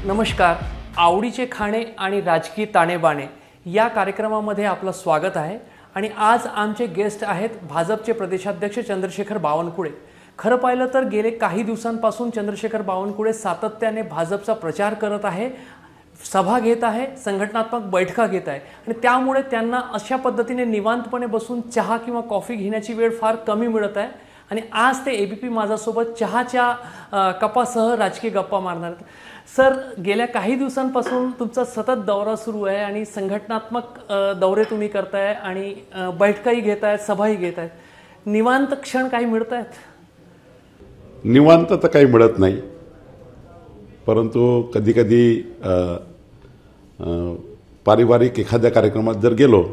नमस्कार. आवडीचे खाणे आणि राजकीय ताणेबाणे या कार्यक्रमामध्ये आपलं स्वागत आहे. आणि आज आमचे गेस्ट आहेत भाजपचे प्रदेशाध्यक्ष चंद्रशेखर बावनकुळे. खरं पाहिलं तर गेले काही दिवसांपासून चंद्रशेखर बावनकुळे सातत्याने भाजपचा प्रचार करत आहे, सभा घेत आहे, संघटनात्मक बैठका घेत आहे आणि त्यामुळे त्यांना अशा पद्धतीने निवांतपणे बसून चहा किंवा कॉफी घेण्याची वेळ फार कमी मिळत आहे. आणि आज ते एबीपी माझासोबत चहाच्या कपासह राजकीय गप्पा मारणार आहेत. सर, गेल्या काही दिवसांपासून तुमचा सतत दौरा सुरू आहे आणि संघटनात्मक दौरे तुम्ही करताय आणि बैठकाही घेत आहेत, सभाही घेत आहेत. निवांत क्षण काही मिळत आहेत? निवांत तर काही मिळत नाही, परंतु कधीकधी पारिवारिक एखाद्या कार्यक्रमात जर गेलो,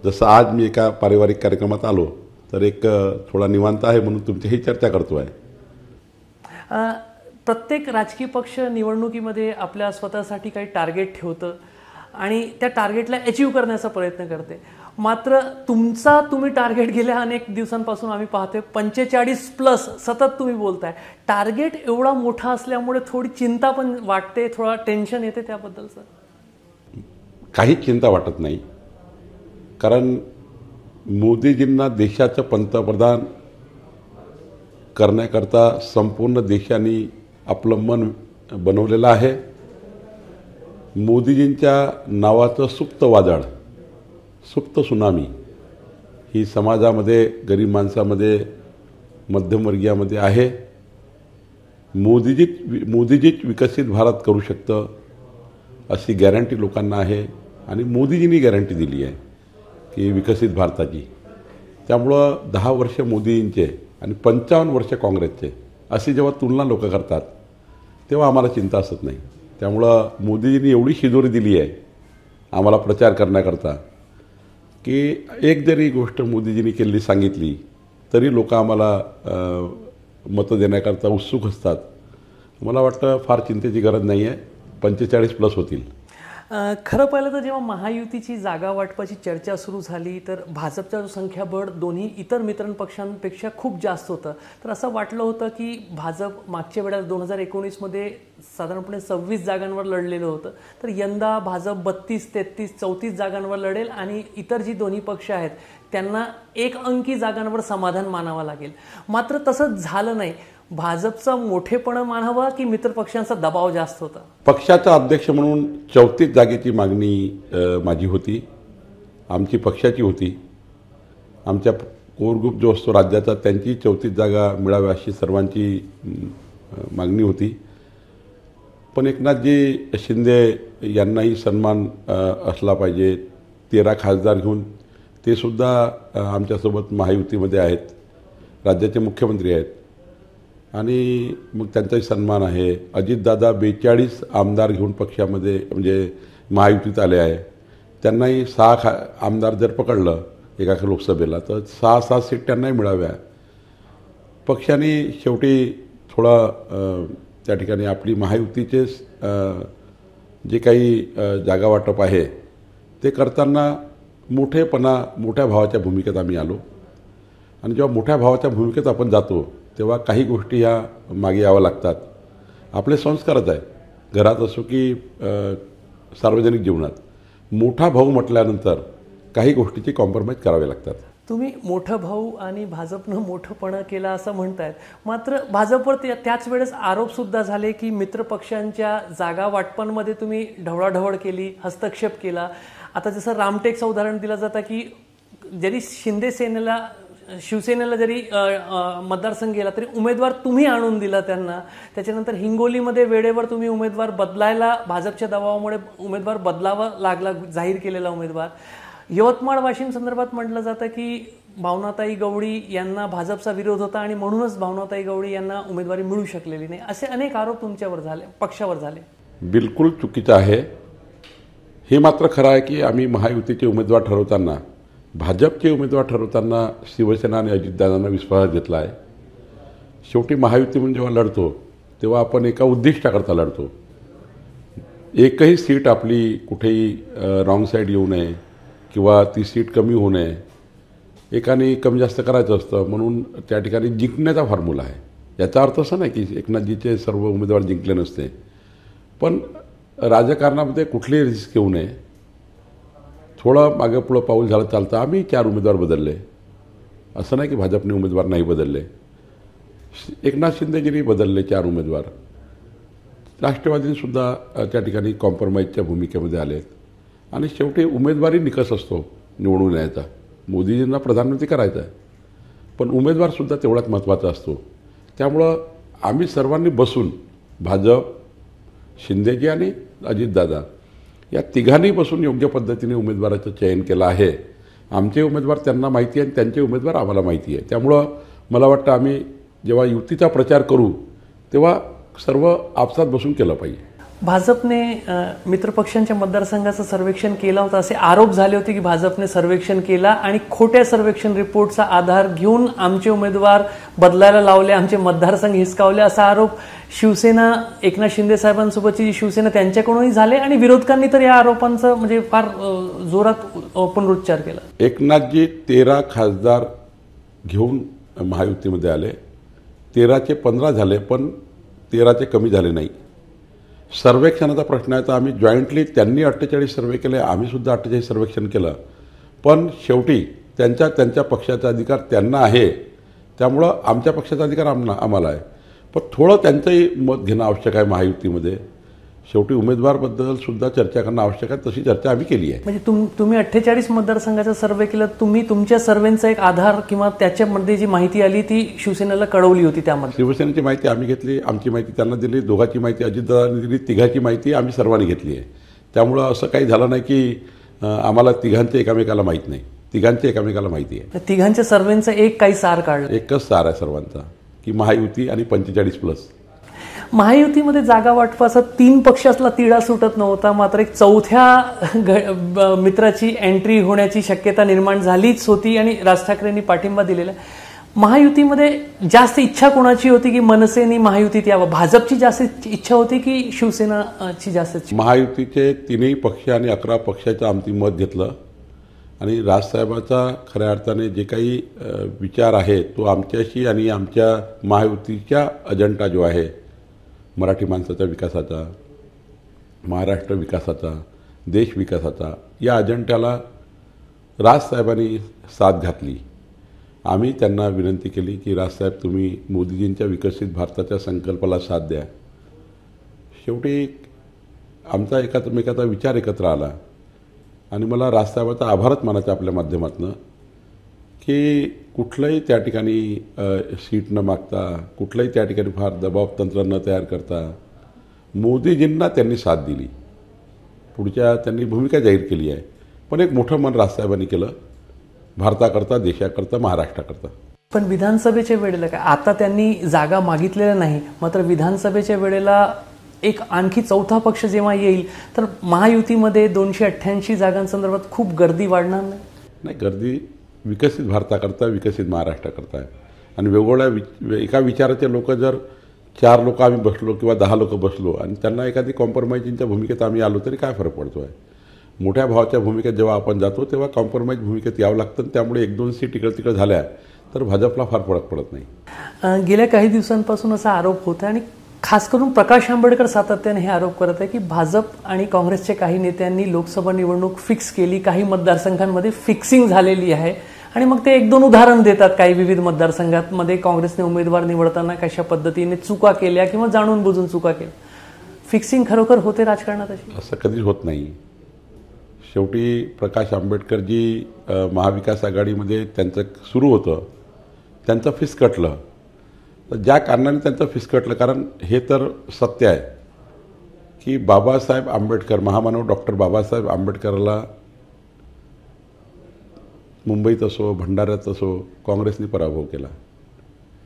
जसं आज मी एका पारिवारिक कार्यक्रमात आलो, तर एक थोडा निवांत आहे म्हणून तुमच्याही चर्चा करतो आहे. प्रत्येक राजकीय पक्ष निवडणुकीमध्ये आपल्या स्वतःसाठी काही टार्गेट ठेवतं आणि त्या टार्गेटला अचीव करण्याचा प्रयत्न करते. मात्र तुम्ही टार्गेट गेल्या अनेक दिवसांपासून आम्ही पाहतोय 45+ सतत तुम्ही बोलताय. टार्गेट एवढा मोठा असल्यामुळे थोडी चिंता पण वाटते, थोडा टेन्शन येते त्याबद्दल. सर, काही चिंता वाटत नाही, कारण मोदीजींना देशाचं पंतप्रधान करण्याकरता संपूर्ण देशाने आपलं मन बनवलेलं आहे. मोदीजींच्या नावाचं सुप्त वादळ, सुप्त सुनामी ही समाजामध्ये, गरीब माणसामध्ये, मध्यमवर्गीयामध्ये आहे. मोदीजीच विकसित भारत करू शकतं अशी गॅरंटी लोकांना आहे आणि मोदीजींनी गॅरंटी दिली आहे की विकसित भारताची. त्यामुळं 10 वर्ष मोदींचे आणि 55 वर्ष काँग्रेसचे अशी जेव्हा तुलना लोक करतात तेव्हा आम्हाला चिंता असत नाही. त्यामुळं मोदीजींनी एवढी शिदोरी दिली आहे आम्हाला प्रचार करण्याकरता की एक जरी गोष्ट मोदीजींनी केलेली सांगितली तरी लोक आम्हाला मतं देण्याकरता उत्सुक असतात. मला वाटतं फार चिंतेची गरज नाही आहे. 45+ होतील. खरं पाहिलं तर जेव्हा महायुतीची जागा वाटपाची चर्चा सुरू झाली तर भाजपचा जो संख्याबळ दोन्ही इतर मित्र पक्षांपेक्षा खूप जास्त होतं. तर असं वाटलं होतं की भाजप मागच्या वेळेला 2019मध्ये साधारणपणे 26 जागांवर लढलेलं होतं, तर यंदा भाजप 32, 33, 34 जागांवर लढेल आणि इतर जी दोन्ही पक्ष आहेत त्यांना 1 अंकी जागांवर समाधान मानावं लागेल. मात्र तसं झालं नाही. भाजपचा मोठेपणा मानावा की मित्र पक्षांचा दबाव जास्त होता? पक्षाचा अध्यक्ष म्हणून 34 जागेची मागणी माझी होती, आमची पक्षाची होती. आमच्या कोर ग्रुप जो असतो राज्याचा त्यांची 34 जागा मिळाव्या अशी सर्वांची मागणी होती. पण एकनाथजी शिंदे यांनाही सन्मान असला पाहिजे. 13 खासदार घेऊन ते सुद्धा आमच्यासोबत महायुतीमध्ये आहेत, राज्याचे मुख्यमंत्री आहेत आणि मग त्यांचाही सन्मान आहे. अजितदादा 42 आमदार घेऊन पक्षामध्ये म्हणजे महायुतीत आले आहे. त्यांनाही 6 आमदार जर पकडलं एका लोकसभेला तर 6 सीट त्यांनाही मिळाव्या. पक्षाने शेवटी थोडा त्या ठिकाणी आपली महायुतीचे जे काही जागा वाटप आहे ते करताना मोठ्या भावाच्या भूमिकेत आम्ही आलो. आणि जेव्हा मोठ्या भावाच्या भूमिकेत आपण जातो तेव्हा काही गोष्टी ह्या मागे याव्या लागतात. आपले संस्कारच आहे, घरात असो की सार्वजनिक जीवनात. मोठा भाऊ म्हटल्यानंतर काही गोष्टीची कॉम्प्रोमाइज करावे लागतात. तुम्ही मोठा भाऊ आणि भाजपनं मोठंपणा केला असं म्हणतायत. मात्र भाजपवर त्याच वेळेस आरोपसुद्धा झाले की मित्रपक्षांच्या जागा वाटपांमध्ये तुम्ही ढवळाढवळ केली, हस्तक्षेप केला. आता जसं रामटेकचं उदाहरण दिलं जातं की जरी शिवसेनेला जरी मतदारसंघ गेला तरी उमेदवार तुम्ही आणून दिला त्यांना. त्याच्यानंतर हिंगोलीमध्ये वेळेवर तुम्ही उमेदवार बदलायला, भाजपच्या दबावामुळे उमेदवार बदलावा लागला, जाहीर केलेला उमेदवार. यवतमाळ वाशिम संदर्भात म्हटलं जातं की भावनाताई गवळी यांना भाजपचा विरोध होता आणि म्हणूनच भावनाताई गवळी यांना उमेदवारी मिळू शकलेली नाही, असे अनेक आरोप तुमच्यावर झाले, पक्षावर झाले. बिलकुल चुकीचं आहे. हे मात्र खरं आहे की आम्ही महायुतीचे उमेदवार ठरवताना, भाजपचे उमेदवार ठरवताना शिवसेना आणि अजितदादांना विश्वासात घेतला आहे. शेवटी महायुती म्हणून जेव्हा लढतो तेव्हा आपण एका उद्दिष्टाकरता लढतो. एकही सीट आपली कुठेही रॉंग साईड येऊ नये किंवा ती सीट कमी होऊ नये, एकाने कमी जास्त करायचं असतं. म्हणून त्या ठिकाणी जिंकण्याचा फॉर्म्युला आहे. याचा अर्थ असा नाही की एकनाथजीचे सर्व उमेदवार जिंकले नसते, पण राजकारणामध्ये कुठलीही रिस्क घेऊ नये. थोडं मागे पुढं पाऊल झालं चालतं. आम्ही 4 उमेदवार बदलले. असं नाही की भाजपने उमेदवार नाही बदलले. एकनाथ शिंदेजींनी बदलले 4 उमेदवार. राष्ट्रवादीसुद्धा त्या ठिकाणी कॉम्प्रोमाइजच्या भूमिकेमध्ये आलेत. आणि शेवटी उमेदवारी निकष असतो निवडून यायचा. मोदीजींना प्रधानमंत्री करायचं आहे, पण उमेदवारसुद्धा तेवढाच महत्त्वाचा असतो. त्यामुळं आम्ही सर्वांनी बसून भाजप, शिंदेजी आणि अजितदादा या तिघांनी बसून योग्य पद्धतीने उमेदवाराचं चयन केलं आहे. आमचे उमेदवार त्यांना माहिती आहे आणि त्यांचे उमेदवार आम्हाला माहिती आहे. त्यामुळं मला वाटतं आम्ही जेव्हा युतीचा प्रचार करू तेव्हा सर्व आपसात बसून केलं पाहिजे. भाजपने मित्रपक्षांच्या मतदारसंघाचं सर्वेक्षण केलं होतं असे आरोप झाले होते की भाजपने सर्वेक्षण केला आणि खोट्या सर्वेक्षण रिपोर्टचा आधार घेऊन आमचे उमेदवार बदलायला लावले, आमचे मतदारसंघ हिसकावले असा आरोप शिवसेना, एकनाथ शिंदे साहेबांसोबतची जी शिवसेना त्यांच्याकडूनही झाले आणि विरोधकांनी तर या आरोपांचं म्हणजे फार जोरात पुनरुच्चार केला. एकनाथजी 13 खासदार घेऊन महायुतीमध्ये आले. 13चे 15 झाले, पण 13चे कमी झाले नाही. सर्वेक्षणाचा प्रश्न आहे तर आम्ही जॉईंटली, त्यांनी 48 सर्वे केले, आम्हीसुद्धा 48 सर्वेक्षण केलं. पण शेवटी त्यांच्या पक्षाचा अधिकार त्यांना आहे. त्यामुळं आमच्या पक्षाचा अधिकार आम्हाला आहे. पण थोडं त्यांचंही मत घेणं आवश्यक आहे महायुतीमध्ये. शेवटी उमेदवारबद्दल सुद्धा चर्चा करणं आवश्यक आहे. तशी चर्चा आम्ही केली आहे. म्हणजे तुम्ही 48 मतदारसंघाचा सर्वे केला. तुम्ही तुमच्या सर्वेचा एक आधार किंवा त्याच्यामध्ये जी माहिती आली ती शिवसेनेला कळवली होती. त्यामध्ये शिवसेनेची माहिती आम्ही घेतली, आमची माहिती त्यांना दिली, दोघांची माहिती अजितदादांनी दिली, तिघाची माहिती आम्ही सर्वांनी घेतली आहे. त्यामुळं असं काही झालं नाही की आम्हाला तिघांचे एकामेकाला माहीत नाही. तिघांचे एकामेकाला माहिती आहे. तिघांच्या सर्वेंचा एक काही सार काढला. एकच सार आहे सर्वांचा की महायुती आणि 45+. महायुतीमध्ये जागा वाटपाचा 3 पक्षातला तिढा सुटत नव्हता. मात्र एक चौथ्या मित्राची एंट्री होण्याची शक्यता निर्माण झालीच होती आणि राज ठाकरेंनी पाठिंबा दिलेला. महायुतीमध्ये जास्त इच्छा कोणाची होती की मनसेनी महायुतीत यावं? भाजपची जास्त इच्छा होती की शिवसेनाची जास्त इच्छा? महायुतीचे 3ही पक्ष आणि 11 पक्षाचं आमची मत घेतलं आणि राजसाहेबाचा खऱ्या अर्थाने जे काही विचार आहे तो आमच्याशी आणि आमच्या महायुतीच्या अजेंडा जो आहे, मराठी माणसाच्या विकासाचा, महाराष्ट्र विकासाचा, देश विकासाचा, या अजेंड्याला राजसाहेबांनी साथ घातली. आम्ही त्यांना विनंती केली की राजसाहेब तुम्ही मोदीजींच्या विकसित भारताच्या संकल्पाला साथ द्या. शेवटी आमचा एकमेकाचा विचार एकत्र आला आणि मला राजसाहेबाचा आभारच मानायचा आपल्या माध्यमातून की कुठलंही त्या ठिकाणी सीट न मागता, कुठलंही त्या ठिकाणी फार दबाव तंत्र न तयार करता मोदीजींना त्यांनी साथ दिली. पुढच्या त्यांनी भूमिका जाहीर केली आहे. पण एक मोठं मन राजसाहेबांनी केलं भारताकरता, देशाकरता, महाराष्ट्राकरता. पण विधानसभेच्या वेळेला काय आता त्यांनी जागा मागितलेल्या नाही, मात्र विधानसभेच्या वेळेला एक आणखी चौथा पक्ष जेव्हा येईल तर महायुतीमध्ये 288 जागांसंदर्भात खूप गर्दी वाढणार नाही? नाही, गर्दी विकसित भारताकरता, विकसित महाराष्ट्राकरता आहे. आणि वेगवेगळ्या एका विचाराचे लोक, जर 4 लोक आम्ही बसलो किंवा 10 लोक बसलो आणि त्यांना एखादी कॉम्प्रोमाइजिंगच्या भूमिकेत आम्ही आलो तरी काय फरक पडतो आहे? मोठ्या भावाच्या भूमिकेत जेव्हा आपण जातो तेव्हा कॉम्प्रोमाइज भूमिकेत यावं लागतं. त्यामुळे 1-2 सीट इकडं तिकडं झाल्या तर भाजपला फार फरक पडत नाही. गेल्या काही दिवसांपासून असा आरोप होता आणि खास करून प्रकाश आंबेडकर सातत्याने हे आरोप करत आहे की भाजप आणि काँग्रेसच्या काही नेत्यांनी लोकसभा निवडणूक फिक्स केली, काही मतदारसंघांमध्ये फिक्सिंग झालेली आहे आणि मग ते 1-2 उदाहरण देतात. काही विविध मतदारसंघांमध्ये काँग्रेसने उमेदवार निवडताना कशा पद्धतीने चुका केल्या किंवा जाणून बुजून चुका केल्या. फिक्सिंग खरोखर होते राजकारणात अशी? असं कधीच होत नाही. शेवटी प्रकाश आंबेडकरजी महाविकास आघाडीमध्ये त्यांचं सुरू होतं, त्यांचं फिसकटलं. तर ज्या कारणाने त्यांचं फिसकटलं, कारण हे तर सत्य आहे की बाबासाहेब आंबेडकर, महामानव डॉक्टर बाबासाहेब आंबेडकरला मुंबईत असो, भंडाऱ्यात असो काँग्रेसने पराभव केला.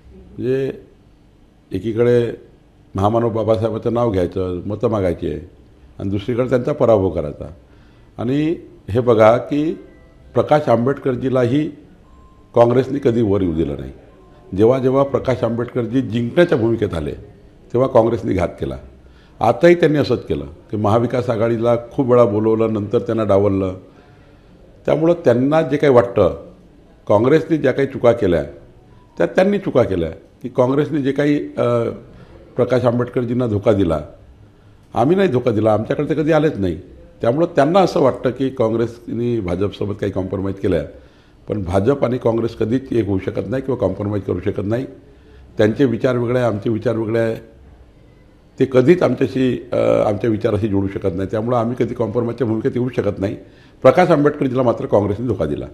म्हणजे एकीकडे महामानव बाबासाहेबाचं नाव घ्यायचं, मतं मागायची आहे आणि दुसरीकडे त्यांचा पराभव करायचा. आणि हे बघा की प्रकाश आंबेडकरजीलाही काँग्रेसने कधी वर येऊ दिलं नाही. जेव्हा जेव्हा प्रकाश आंबेडकरजी जिंकण्याच्या भूमिकेत आले तेव्हा काँग्रेसने घात केला. आताही त्यांनी असंच केलं की महाविकास आघाडीला खूप वेळा बोलवलं, नंतर त्यांना डावललं. त्यामुळं त्यांना जे काही वाटतं, काँग्रेसने ज्या काही चुका केल्या त्या त्यांनी चुका केल्या की काँग्रेसने जे काही प्रकाश आंबेडकरजींना धोका दिला. आम्ही नाही धोका दिला, आमच्याकडे ते कधी आलेच नाही. त्यामुळं त्यांना असं वाटतं की काँग्रेसनी भाजपसोबत काही कॉम्प्रोमाइज केलं आहे, पण भाजप आणि काँग्रेस कधीच एक होऊ शकत नाही किंवा कॉम्प्रोमाइज करू शकत नाही. त्यांचे विचार वेगळे आहे, आमचे विचार वेगळे आहे. ते कधीच आमच्या विचाराशी जोडू शकत नाही. त्यामुळं आम्ही कधी कॉम्प्रोमाइजच्या भूमिकेत येऊ शकत नाही. प्रकाश आंबेडकरजीला मात्र काँग्रेसने धोका दिला.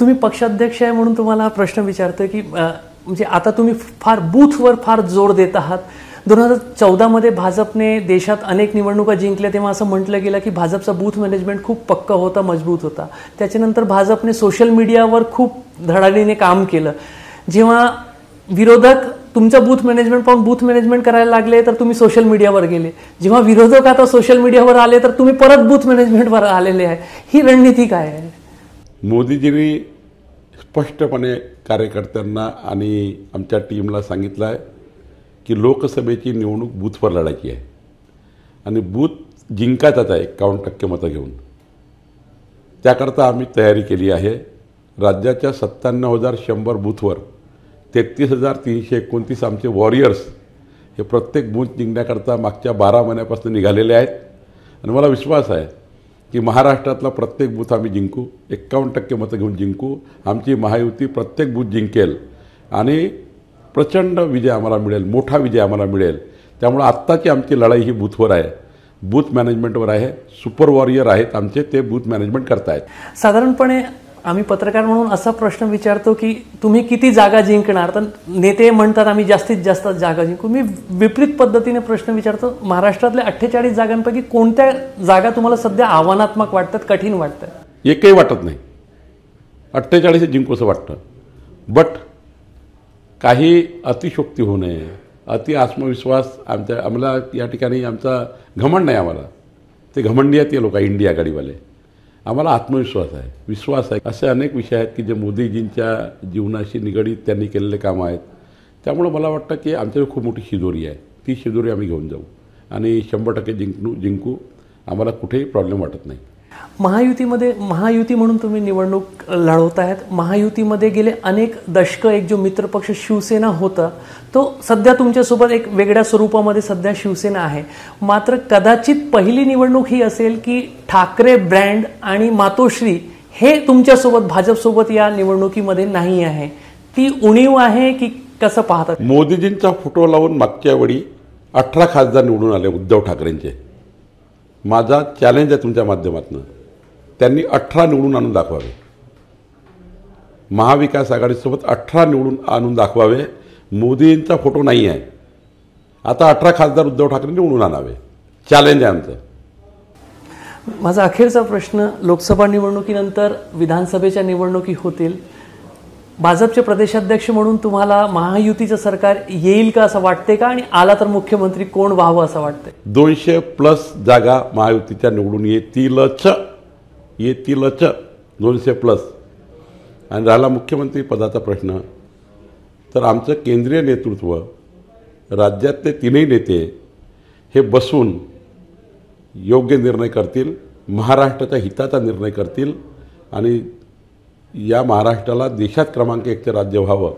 तुम्ही पक्षाध्यक्ष आहे म्हणून तुम्हाला हा प्रश्न विचारतोय की म्हणजे आता तुम्ही फार बूथवर फार जोर देत आहात. 2014मध्ये भाजपने देशात अनेक निवडणुका जिंकल्या, तेव्हा असं म्हटलं गेलं की भाजपचा बूथ मॅनेजमेंट खूप पक्का होता, मजबूत होता. त्याच्यानंतर भाजपने सोशल मीडियावर खूप धडाडीने काम केलं. जेव्हा विरोधक तुमचं बूथ मॅनेजमेंट पाहून बूथ मॅनेजमेंट करायला लागले तर तुम्ही सोशल मीडियावर गेले. जेव्हा विरोधक आता सोशल मीडियावर आले तर तुम्ही परत बूथ मॅनेजमेंटवर आलेले आहे. ही रणनीती काय आहे? मोदीजींनी स्पष्टपणे कार्यकर्त्यांना आणि आमच्या टीमला सांगितलं आहे की लोकसभेची निवडणूक बूथवर लढायची आहे आणि बूथ जिंकायचाच आहे 51% मतं घेऊन. त्याकरता आम्ही तयारी केली आहे. राज्याच्या 97,100 बूथवर 33,329 आमचे वॉरियर्स हे प्रत्येक बूथ जिंकण्याकरता मागच्या 12 महिन्यापासून निघालेले आहेत आणि मला विश्वास आहे की महाराष्ट्रातला प्रत्येक बूथ आम्ही जिंकू, 51% मतं घेऊन जिंकू. आमची महायुती प्रत्येक बूथ जिंकेल आणि प्रचंड विजय आम्हाला मिळेल, मोठा विजय आम्हाला मिळेल. त्यामुळे आत्ताची आमची लढाई ही बूथवर आहे, बूथ मॅनेजमेंटवर आहे. सुपर वॉरियर आहेत आमचे, ते बूथ मॅनेजमेंट करतायत. साधारणपणे आम्ही पत्रकार म्हणून असा प्रश्न विचारतो की तुम्ही किती जागा जिंकणार, तर नेते म्हणतात आम्ही जास्तीत जास्त जागा जिंकू. मी विपरीत पद्धतीने प्रश्न विचारतो, महाराष्ट्रातल्या 48 जागांपैकी कोणत्या जागा तुम्हाला सध्या आव्हानात्मक वाटतात, कठीण वाटतात? एकही वाटत नाही. 48 जिंकू असं वाटतं. बट काही अतिशोक्ती होऊ नये, अति आत्मविश्वास आम्हाला या ठिकाणी आमचा घमंड नाही. आम्हाला ते घमंडी आहेत ते लोक इंडिया आघाडीवाले. आम्हाला आत्मविश्वास आहे, विश्वास आहे. असे अनेक विषय आहेत की जे मोदीजींच्या जीवनाशी निगडीत त्यांनी केलेले कामं आहेत. त्यामुळं मला वाटतं की आमच्याकडे खूप मोठी शिदोरी आहे. ती शिदोरी आम्ही घेऊन जाऊ आणि 100% जिंकू. आम्हाला कुठेही प्रॉब्लेम वाटत नाही. महायुती म्हणून तुम्ही निवडणूक लढवत आहेत. महायुतीमध्ये गेले अनेक दशकं एक जो मित्रपक्ष शिवसेना होता तो सध्या तुमच्यासोबत एक वेगळ्या स्वरूपामध्ये सध्या शिवसेना आहे. मात्र कदाचित पहिली निवडणूक ही असेल की ठाकरे ब्रँड आणि मातोश्री हे तुमच्यासोबत भाजपसोबत या निवडणुकीमध्ये नाही आहे. ती उणीव आहे की कसं पाहतात? मोदीजींचा फोटो लावून मागच्या वेळी 18 खासदार निवडून आले उद्धव ठाकरेंचे. माझा चॅलेंज आहे तुमच्या माध्यमातून, त्यांनी 18 निवडून आणून दाखवावे. महाविकास आघाडीसोबत 18 निवडून आणून दाखवावे. मोदींचा फोटो नाही आहे. आता 18 खासदार उद्धव ठाकरे निवडून आणावे. चॅलेंज आहे आमचं. माझा अखेरचा प्रश्न, लोकसभा निवडणुकीनंतर विधानसभेच्या निवडणुकी होतील. भाजपचे प्रदेशाध्यक्ष म्हणून तुम्हाला महायुतीचं सरकार येईल का असं वाटते का, आणि आला तर मुख्यमंत्री कोण व्हावं असं वाटतंय? 200+ जागा महायुतीच्या निवडून येतीलच 200+. आणि राहिला मुख्यमंत्री पदाचा प्रश्न, तर आमचं केंद्रीय नेतृत्व, राज्यातले 3ही नेते हे बसून योग्य निर्णय करतील, महाराष्ट्राच्या हिताचा निर्णय करतील आणि या महाराष्ट्राला देशात क्रमांक 1चं राज्य व्हावं,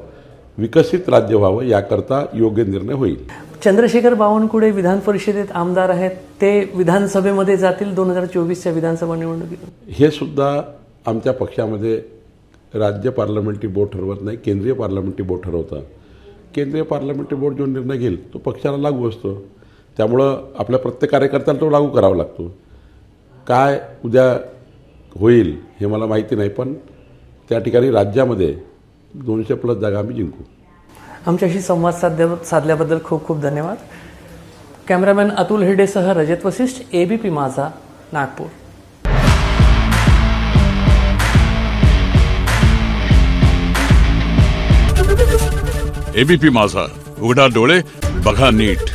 विकसित राज्य व्हावं, याकरता योग्य निर्णय होईल. चंद्रशेखर बावनकुळे विधान परिषदेत आमदार आहेत, ते विधानसभेमध्ये जातील 2024च्या विधानसभा निवडणुकीत? हे सुद्धा आमच्या पक्षामध्ये राज्य पार्लमेंटरी बोर्ड ठरवत नाही, केंद्रीय पार्लमेंटरी बोर्ड ठरवतं. केंद्रीय पार्लमेंटरी बोर्ड जो निर्णय घेईल तो पक्षाला लागू असतो. त्यामुळं आपल्या प्रत्येक कार्यकर्त्याला तो लागू करावा लागतो. काय उद्या होईल हे मला माहिती नाही, पण त्या ठिकाणी राज्यामध्ये 200+ जागा आम्ही जिंकू. आमच्याशी संवाद साधल्याबद्दल खूप खूप धन्यवाद. कॅमेरामॅन अतुल हिरडेसह रजत वसिष्ठ, ABP माझा, नागपूर. ABP माझा, उघडा डोळे बघा नीट.